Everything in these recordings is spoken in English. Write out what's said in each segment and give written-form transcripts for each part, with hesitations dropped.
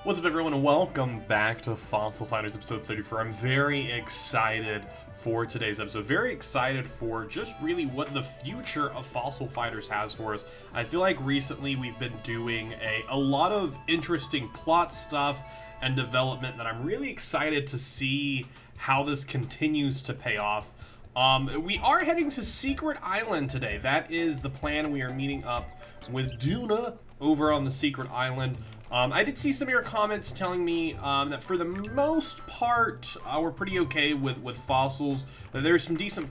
What's up, everyone, and welcome back to Fossil Finders episode 34. I'm very excited for today's episode. Very excited for just really what the future of Fossil Finders has for us. I feel like recently we've been doing a lot of interesting plot stuff and development that I'm really excited to see how this continues to pay off. We are heading to Secret Island today. That is the plan. We are meeting up with Duna over on the Secret Island. I did see some of your comments telling me that for the most part, we're pretty okay with fossils. That there's some decent...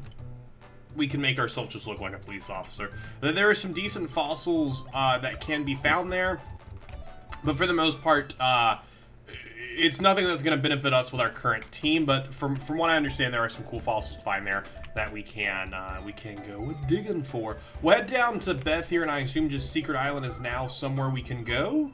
We can make ourselves just look like a police officer. That there are some decent fossils that can be found there. But for the most part, it's nothing that's going to benefit us with our current team. But from what I understand, there are some cool fossils to find there that we can go digging for. We'll head down to Beth here, and I assume just Secret Island is now somewhere we can go?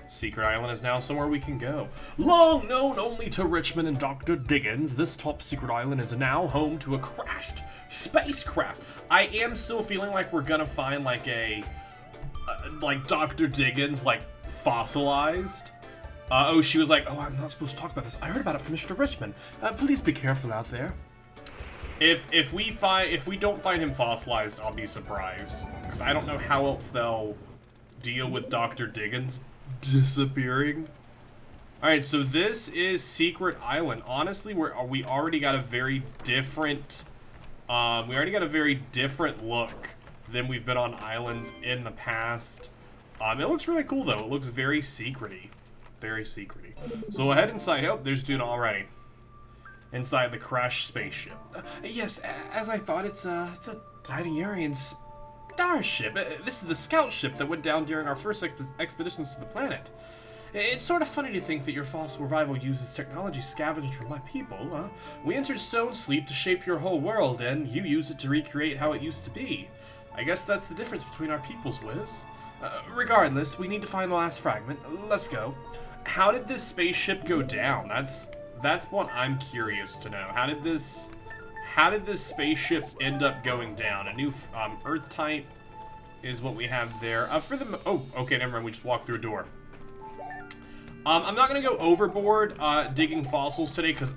Secret Island is now somewhere we can go. Long known only to Richmond and Dr. Diggins, this top secret island is now home to a crashed spacecraft. I am still feeling like we're gonna find like like Dr. Diggins, like fossilized. Oh, she was like, oh, I'm not supposed to talk about this. I heard about it from Mr. Richmond. Please be careful out there. If we don't find him fossilized, I'll be surprised, because I don't know how else they'll deal with Dr. Diggins disappearing. Alright, so this is Secret Island. Honestly, we already got a very different look than we've been on islands in the past. It looks really cool though. It looks very secrety. Very secrety. So we'll head inside. Oh, there's Duna already. Inside the crashed spaceship. Yes, as I thought, it's a Dinarian starship. This is the scout ship that went down during our first expeditions to the planet. It's sort of funny to think that your fossil revival uses technology scavenged from my people. We entered stone sleep to shape your whole world, and you use it to recreate how it used to be. I guess that's the difference between our peoples, Wiz. Regardless, we need to find the last fragment. Let's go. How did this spaceship go down? That's what I'm curious to know. How did this spaceship end up going down? A new Earth type is what we have there. Oh, okay, never mind. We just walked through a door. I'm not gonna go overboard digging fossils today, because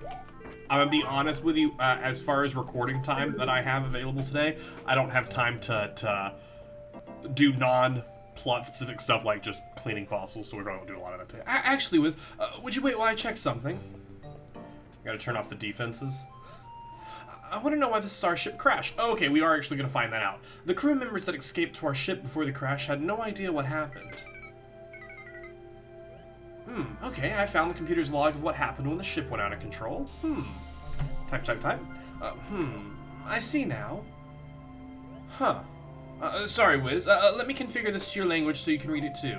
I'm gonna be honest with you. As far as recording time that I have available today, I don't have time to do non-plot specific stuff like just cleaning fossils. So we're gonna do a lot of that today. Actually, Wiz, would you wait while I check something? Gotta turn off the defenses. I want to know why the starship crashed. Oh, okay, we are actually going to find that out. The crew members that escaped to our ship before the crash had no idea what happened. Okay, I found the computer's log of what happened when the ship went out of control. Type. I see now. Huh. Sorry, Wiz. Let me configure this to your language so you can read it too.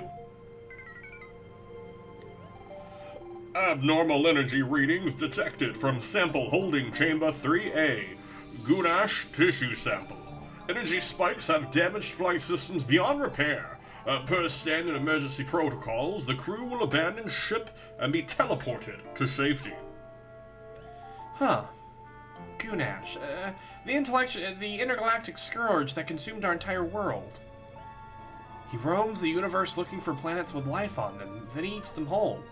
Abnormal energy readings detected from sample holding chamber 3A. Gunash tissue sample. Energy spikes have damaged flight systems beyond repair. Per standard emergency protocols, the crew will abandon ship and be teleported to safety. Huh. Gunash. The intergalactic scourge that consumed our entire world. He roams the universe looking for planets with life on them, then he eats them whole.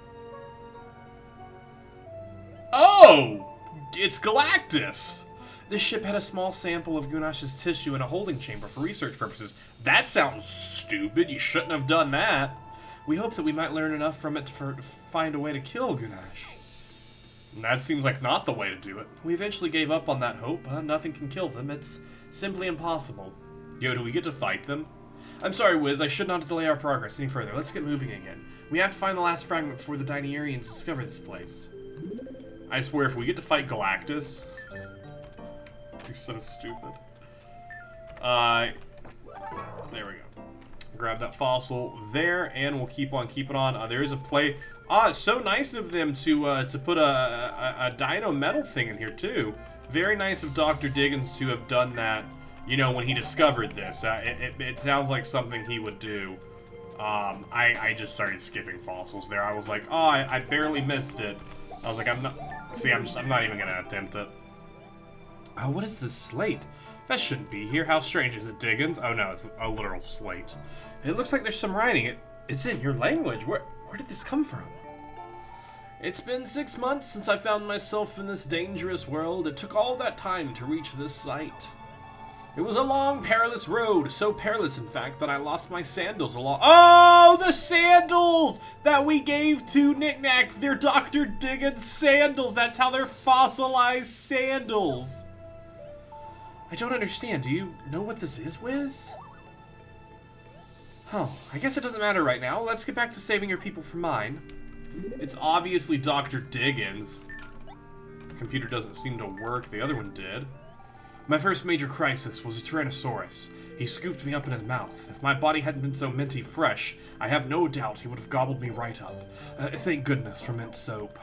Oh! It's Galactus! This ship had a small sample of Gunash's tissue in a holding chamber for research purposes. That sounds stupid. You shouldn't have done that. We hope that we might learn enough from it to find a way to kill Gunash. That seems like not the way to do it. We eventually gave up on that hope. Nothing can kill them. It's simply impossible. Yo, do we get to fight them? I'm sorry, Wiz. I should not delay our progress any further. Let's get moving again. We have to find the last fragment before the Dinarians discover this place. I swear, if we get to fight Galactus, it'd be so stupid. There we go. Grab that fossil there, and we'll keep on keeping on. There is a play. It's so nice of them to put a dino metal thing in here too. Very nice of Dr. Diggins to have done that. You know, when he discovered this, it sounds like something he would do. I just started skipping fossils there. I was like, oh, I barely missed it. I was like, I'm not even gonna attempt it. Oh, what is this slate? That shouldn't be here. How strange. Is it Diggins? Oh no, it's a literal slate. It looks like there's some writing. It's in your language. Where did this come from? It's been 6 months since I found myself in this dangerous world. It took all that time to reach this site. It was a long, perilous road. So perilous, in fact, that I lost my sandals along— Oh, the sandals that we gave to Knick-Knack! They're Dr. Diggins sandals! That's how they're fossilized sandals! I don't understand. Do you know what this is, Wiz? Oh, I guess it doesn't matter right now. Let's get back to saving your people from mine. It's obviously Dr. Diggins. The computer doesn't seem to work. The other one did. My first major crisis was a Tyrannosaurus. He scooped me up in his mouth. If my body hadn't been so minty fresh, I have no doubt he would have gobbled me right up. Thank goodness for mint soap.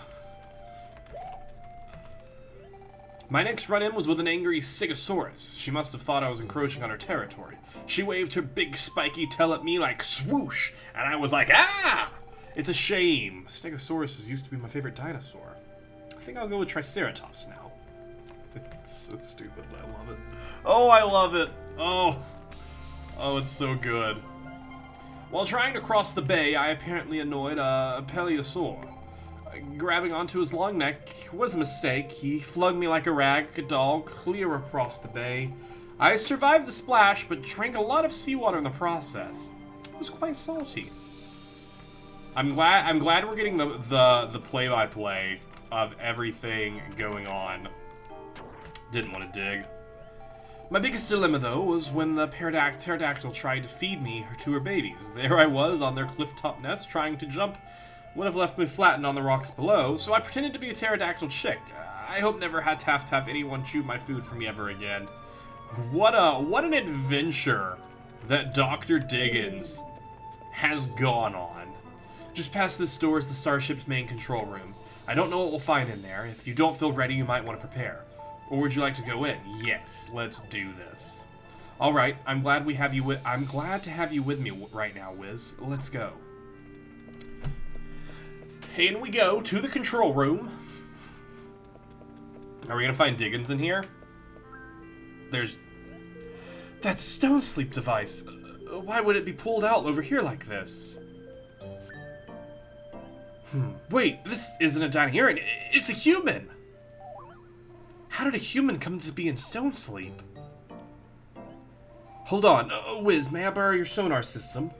My next run-in was with an angry Stegosaurus. She must have thought I was encroaching on her territory. She waved her big spiky tail at me like swoosh, and I was like, ah! It's a shame. Stegosauruses used to be my favorite dinosaur. I think I'll go with Triceratops now. It's so stupid, but I love it. Oh, I love it. Oh, it's so good. While trying to cross the bay, I apparently annoyed a Paleosaur. Grabbing onto his long neck was a mistake. He flung me like a rag doll clear across the bay. I survived the splash, but drank a lot of seawater in the process. It was quite salty. I'm glad we're getting the play-by-play of everything going on. Didn't want to dig. My biggest dilemma, though, was when the pterodactyl tried to feed me to her babies. There I was on their cliff-top nest trying to jump. Would have left me flattened on the rocks below, so I pretended to be a pterodactyl chick. I hope never had to have anyone chew my food for me ever again. What an adventure that Dr. Diggins has gone on. Just past this door is the starship's main control room. I don't know what we'll find in there. If you don't feel ready, you might want to prepare. Or would you like to go in? Yes, let's do this. All right, I'm glad to have you with me right now, Wiz. Let's go. In we go to the control room. Are we gonna find Diggins in here? There's that stone sleep device. Why would it be pulled out over here like this? Wait, this isn't a Dinosaurian. It's a human. How did a human come to be in stone sleep? Hold on, Wiz, may I borrow your sonar system?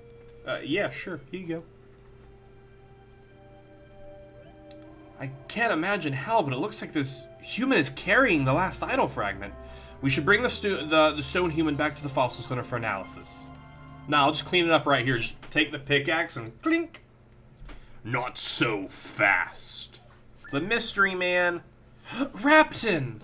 Yeah, sure, here you go. I can't imagine how, but it looks like this human is carrying the last idol fragment. We should bring the stone human back to the fossil center for analysis. Now, I'll just clean it up right here. Just take the pickaxe and clink. Not so fast. It's a mystery, man. Raptin!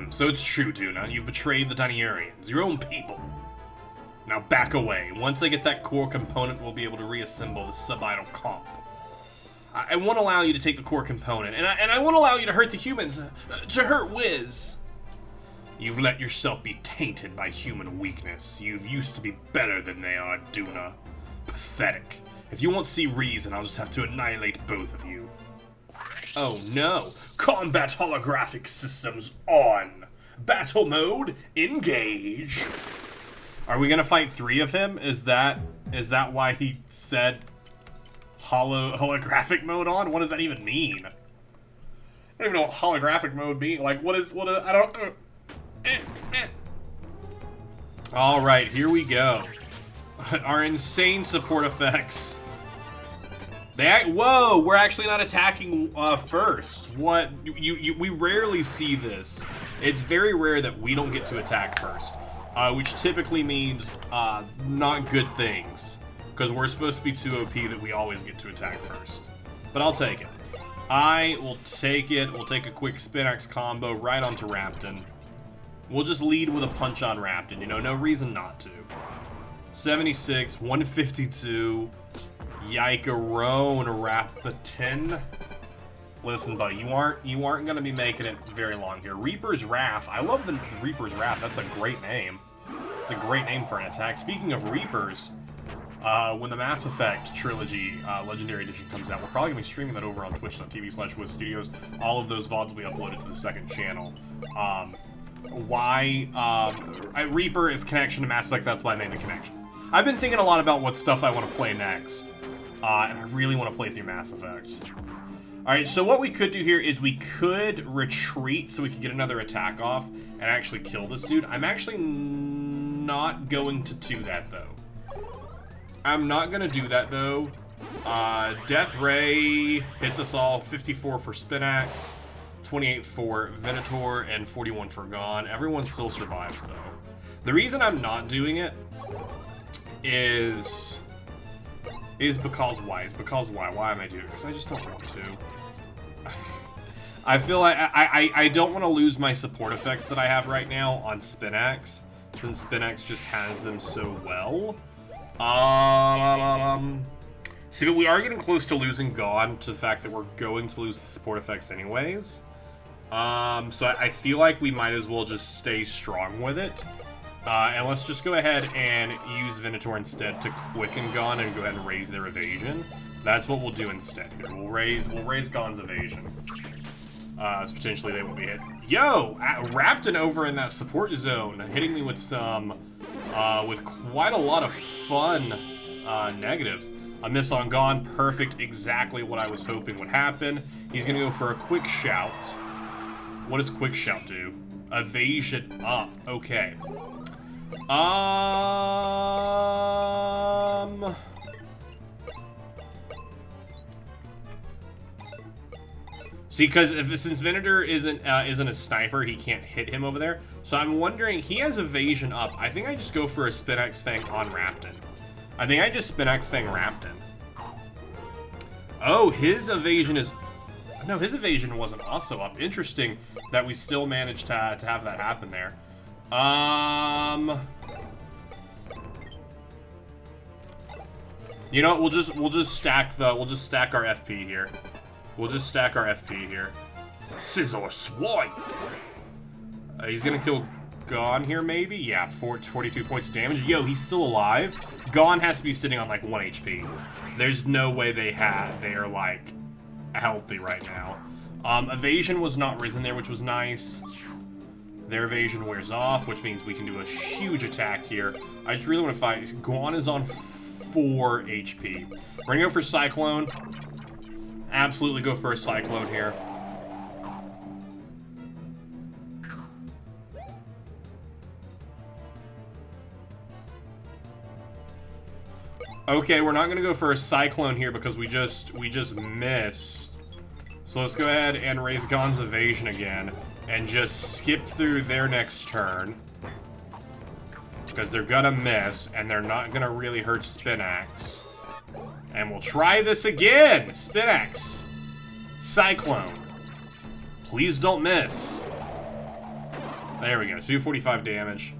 So it's true, Tuna. You've betrayed the Dinosaurians, your own people. Now back away. Once I get that core component, we'll be able to reassemble the sub-idol comp. I won't allow you to take the core component, and I won't allow you to hurt the humans, to hurt Wiz. You've let yourself be tainted by human weakness. You used to be better than they are, Duna. Pathetic. If you won't see reason, I'll just have to annihilate both of you. Oh no. Combat holographic systems on. Battle mode, engage. Are we gonna fight 3 of him? Is that why he said holographic mode on? What does that even mean? I don't even know what holographic mode means. Like, I don't... Alright, here we go. Our insane support effects. Whoa, we're actually not attacking first. What? We rarely see this. It's very rare that we don't get to attack first. Which typically means not good things. Because we're supposed to be too OP that we always get to attack first. But I'll take it. I will take it. We'll take a quick spin X combo right onto Raptin. We'll just lead with a punch on Raptin, you know, no reason not to. 76, 152. Yikerone Raptin. Listen, buddy, you aren't gonna be making it very long here. Reaper's Wrath. I love the Reaper's Wrath. That's a great name. It's a great name for an attack. Speaking of Reapers, when the Mass Effect Trilogy Legendary Edition comes out, we're probably gonna be streaming that over on twitch.tv/WizStudios. All of those VODs will be uploaded to the second channel. Reaper is connection to Mass Effect, that's why I made the connection. I've been thinking a lot about what stuff I want to play next. And I really want to play through Mass Effect. Alright, so what we could do here is we could retreat so we could get another attack off and actually kill this dude. I'm actually not going to do that, though. I'm not going to do that, though. Death Ray hits us all. 54 for Spinax, 28 for Venator, and 41 for Gon. Everyone still survives, though. The reason I'm not doing it is because why? It's because why? Why am I doing it? Because I just don't want to. I feel like I don't want to lose my support effects that I have right now on Spinax, since Spinax just has them so well. See, but we are getting close to losing Gon to the fact that we're going to lose the support effects anyways. So I feel like we might as well just stay strong with it. And let's just go ahead and use Venator instead to quicken Gon and go ahead and raise their evasion. That's what we'll do instead here. We'll raise Gon's evasion. So potentially they won't be hit. Yo! Raptin over in that support zone, hitting me with some, with quite a lot of fun, negatives. A miss on Gon, perfect, exactly what I was hoping would happen. He's gonna go for a quick shout. What does quick shout do? Evasion up, okay. See, because since Venator isn't a sniper, he can't hit him over there. So I'm wondering, he has evasion up. I think I just go for a Spinax Fang on Raptin. I think I just Spinax Fang Raptin. Oh, his evasion is... No, his evasion wasn't also up. Interesting that we still managed to have that happen there. You know what? We'll just stack our FP here. We'll just stack our FP here. Scissor swipe. He's gonna kill Gon here, maybe? Yeah, 42 points of damage. Yo, he's still alive. Gon has to be sitting on like 1 HP. There's no way they are like healthy right now. Evasion was not risen there, which was nice. Their evasion wears off, which means we can do a huge attack here. I just really want to fight. Gon is on 4 HP. We're gonna go for Cyclone. Absolutely go for a Cyclone here. Okay, we're not gonna go for a Cyclone here because we just missed. So let's go ahead and raise Gon's evasion again and just skip through their next turn. Because they're gonna miss and they're not gonna really hurt Spinax. And we'll try this again! Spinax! Cyclone. Please don't miss. There we go, 245 damage.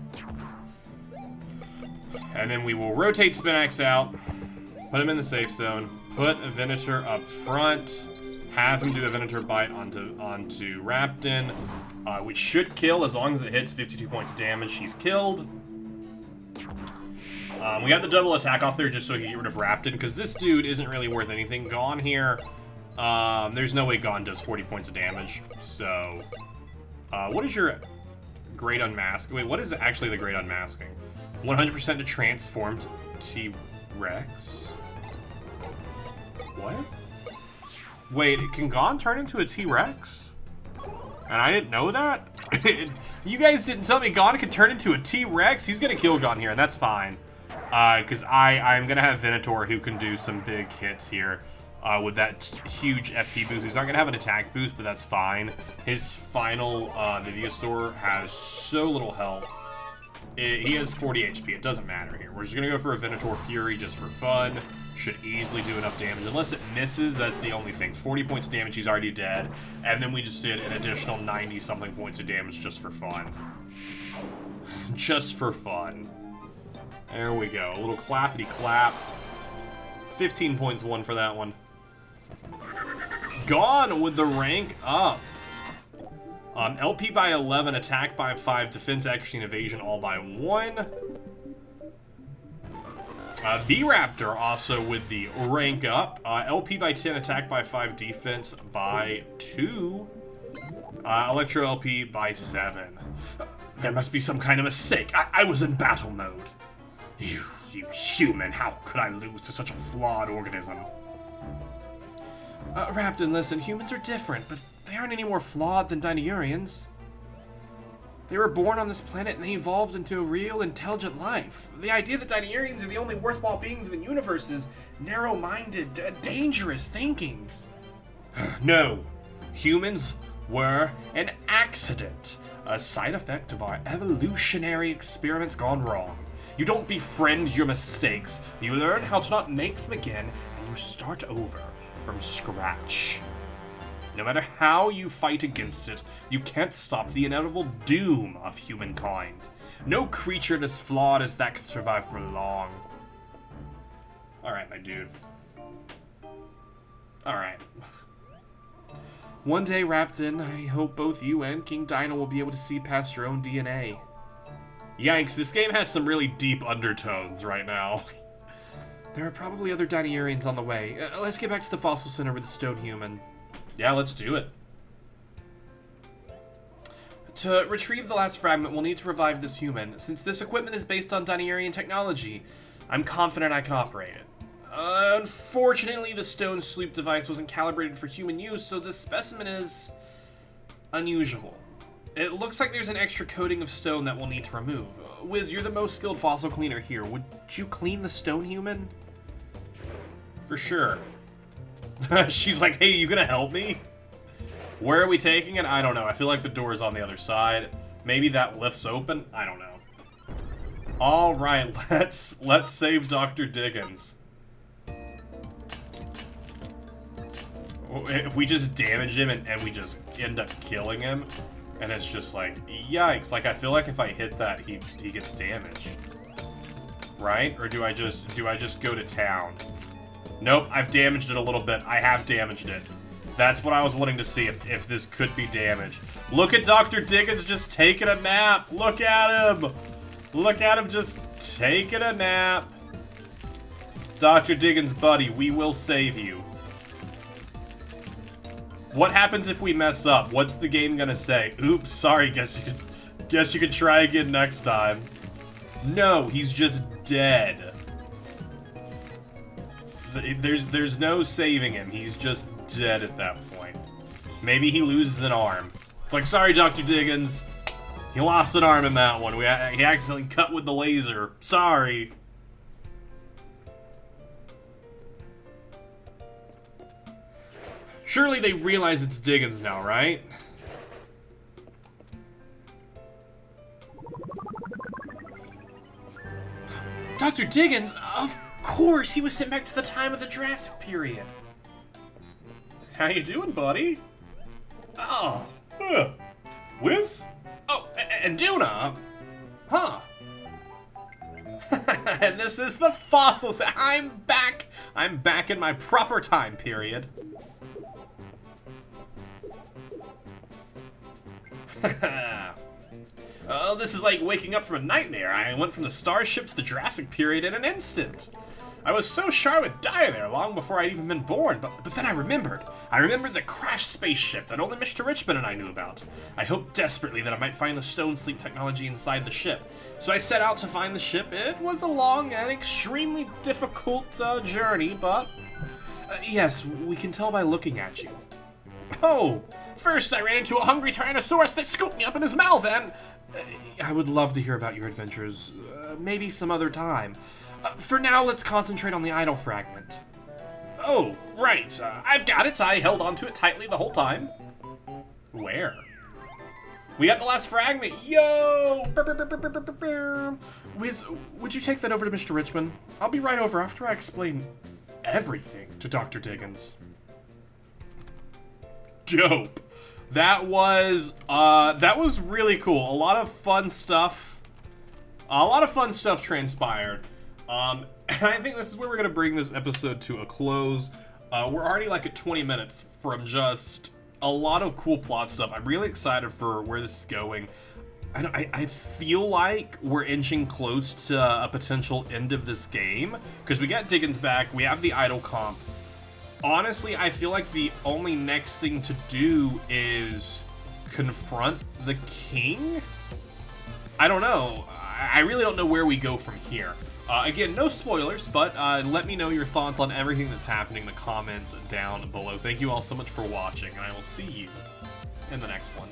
And then we will rotate Spinax out, put him in the safe zone, put a Venator up front, have him do a Venator bite onto Raptin, which should kill as long as it hits 52 points of damage. He's killed. We got the double attack off there just so he can get rid of Raptin, because this dude isn't really worth anything. Gon here, there's no way Gon does 40 points of damage, so... what is your Great Unmasking? Wait, what is actually the Great Unmasking? 100% to transformed T-Rex? What? Wait, can Gon turn into a T-Rex? And I didn't know that? You guys didn't tell me Gon could turn into a T-Rex? He's gonna kill Gon here, and that's fine. Because I'm gonna have Venator who can do some big hits here with that huge FP boost. He's not gonna have an attack boost, but that's fine. His final Viviosaur has so little health. He has 40 HP. It doesn't matter here. We're just gonna go for a Venator Fury just for fun. Should easily do enough damage. Unless it misses, that's the only thing. 40 points damage, he's already dead. And then we just did an additional 90-something points of damage just for fun. Just for fun. There we go. A little clappity clap. 15 points won for that one. Gon with the rank up. LP by 11, attack by 5, defense, accuracy, and evasion all by 1. V-Raptor also with the rank up. LP by 10, attack by 5, defense by 2. Electro LP by 7. There must be some kind of mistake. I was in battle mode. You Human, how could I lose to such a flawed organism? Raptin, listen, humans are different, but they aren't any more flawed than Dinosaurians. They were born on this planet and they evolved into a real, intelligent life. The idea that Dinosaurians are the only worthwhile beings in the universe is narrow-minded, dangerous thinking. No. Humans were an accident, a side effect of our evolutionary experiments gone wrong. You don't befriend your mistakes, you learn how to not make them again, and you start over from scratch. No matter how you fight against it, you can't stop the inevitable doom of humankind. No creature as flawed as that can survive for long. Alright, my dude. Alright. One day, Raptin, I hope both you and King Dino will be able to see past your own DNA. Yikes, this game has some really deep undertones right now. There are probably other Dinosaurians on the way. Let's get back to the fossil center with the stone human. Yeah, let's do it. To retrieve the last fragment, we'll need to revive this human. Since this equipment is based on Dinosaurian technology, I'm confident I can operate it. Unfortunately, the stone sleep device wasn't calibrated for human use, so this specimen is unusual. It looks like there's an extra coating of stone that we'll need to remove. Wiz, you're the most skilled fossil cleaner here. Would you clean the stone human? For sure. She's like, hey, you gonna help me? Where are we taking it? I don't know. I feel like the door is on the other side. Maybe that lifts open? I don't know. Alright, let's save Dr. Diggins. If we just damage him and we just end up killing him, and it's just like, yikes. Like, I feel like if I hit that, he gets damaged. Right? Or do I just go to town? Nope, I've damaged it a little bit. I have damaged it. That's what I was wanting to see, if this could be damaged. Look at Dr. Diggins just taking a nap. Look at him. Look at him just taking a nap. Dr. Diggins, buddy, we will save you. What happens if we mess up? What's the game gonna say? Oops, sorry, guess you could try again next time. No, he's just dead. There's no saving him. He's just dead at that point. Maybe he loses an arm. It's like, sorry, Dr. Diggins. He lost an arm in that one. He accidentally cut with the laser. Sorry. Surely they realize it's Diggins now, right? Dr. Diggins? Of course, he was sent back to the time of the Jurassic period. How you doing, buddy? Oh, Wiz? Oh, and Duna? Huh. And this is the fossils. I'm back. I'm back in my proper time period. Oh, this is like waking up from a nightmare. I went from the starship to the Jurassic period in an instant. I was so sure I would die there long before I'd even been born, but then I remembered. I remembered the crashed spaceship that only Mr. Richmond and I knew about. I hoped desperately that I might find the stone sleep technology inside the ship. So I set out to find the ship. It was a long and extremely difficult journey, but yes, we can tell by looking at you. Oh, first I ran into a hungry Tyrannosaurus that scooped me up in his mouth, and I would love to hear about your adventures, maybe some other time. For now, let's concentrate on the idol fragment. Oh, right. I've got it. I held onto it tightly the whole time. Where? We got the last fragment. Yo! Wiz, would you take that over to Mr. Richmond? I'll be right over after I explain everything to Dr. Diggins. Dope. That was really cool. A lot of fun stuff. Transpired. And I think this is where we're going to bring this episode to a close. We're already like at 20 minutes from just a lot of cool plot stuff. I'm really excited for where this is going. I feel like we're inching close to a potential end of this game, because we got Diggins back, we have the idol comp. Honestly, I feel like the only next thing to do is confront the king? I don't know. I really don't know where we go from here. Again, no spoilers, but let me know your thoughts on everything that's happening in the comments down below. Thank you all so much for watching, and I will see you in the next one.